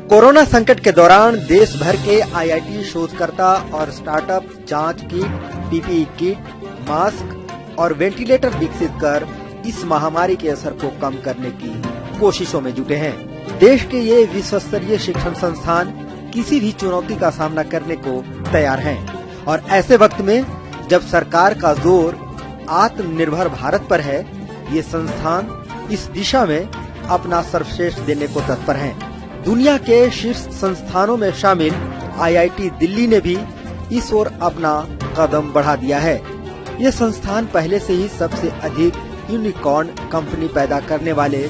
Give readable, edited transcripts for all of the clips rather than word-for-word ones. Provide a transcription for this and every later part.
Corona संकट के दौरान देश भर के आईआईटी शोधकर्ता और स्टार्टअप जांच किट, पीपीई किट, मास्क और वेंटिलेटर विकसित कर इस महामारी के असर को कम करने की कोशिशों में जुटे हैं। देश के ये विश्व स्तरीय शिक्षण संस्थान किसी भी चुनौती का सामना करने को तैयार हैं और ऐसे वक्त में जब सरकार का जोर आत्मनिर्भर भारत पर है, ये संस्थान इस दिशा में अपना सर्वश्रेष्ठ देने को तत्पर हैं। दुनिया के शीर्ष संस्थानों में शामिल आईआईटी दिल्ली ने भी इस ओर अपना कदम बढ़ा दिया है। ये संस्थान पहले से ही सबसे अधिक यूनिकॉर्न कंपनी पैदा करने वाले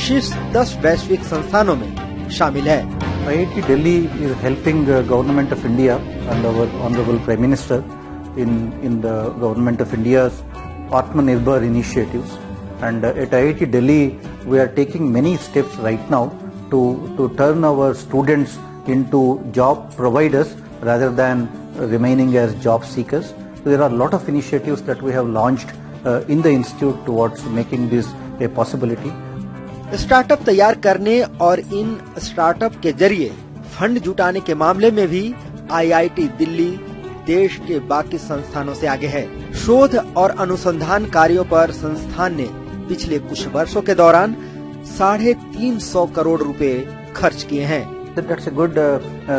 शीर्ष 10 वैश्विक संस्थानों में शामिल है। IIT Delhi is helping Government of India and our Honorable Prime Minister in the Government of India's Atmanirbhar initiatives. And at IIT Delhi, we are taking many steps right now to turn our students into job providers rather than remaining as job seekers. So there are a lot of initiatives that we have launched in the institute towards making this a possibility. Startup तैयार करने और इन startup के जरिए fund जुटाने के मामले में भी आईआईटी दिल्ली देश के बाकी संस्थानों से आगे है। शोध और अनुसंधान कार्यों पर संस्थान ने पिछले कुछ वर्षों के दौरान 350 करोड़ रुपए खर्च किए हैं। That's a good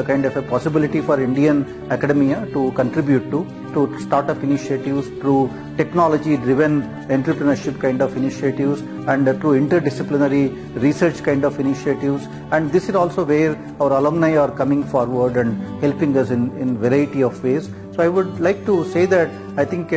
kind of a possibility for Indian academia to contribute to startup initiatives through technology-driven entrepreneurship kind of initiatives and through interdisciplinary research kind of initiatives. And this is also where our alumni are coming forward and helping us in variety of ways. So I would like to say that I think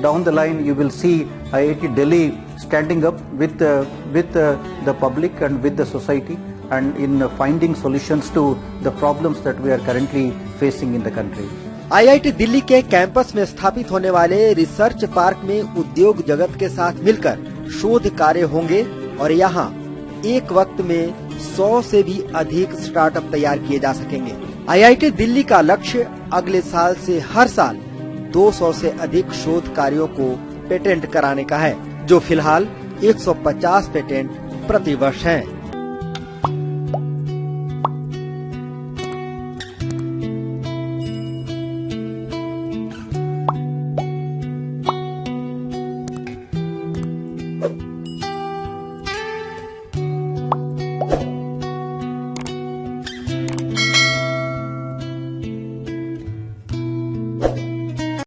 down the line you will see IIT Delhi standing up with the public and with the society and in finding solutions to the problems that we are currently facing in the country. IIT Delhi के campus में स्थापित होने वाले research park में उद्योग जगत के साथ मिलकर शोध कार्य होंगे और यहाँ एक वक्त में 100 से भी अधिक स्टार्टअप तैयार किए जा सकेंगे। आईआईटी दिल्ली का लक्ष्य अगले साल से हर साल 200 से अधिक शोध कार्यों को पेटेंट कराने का है, जो फिलहाल 150 पेटेंट प्रति वर्ष हैं।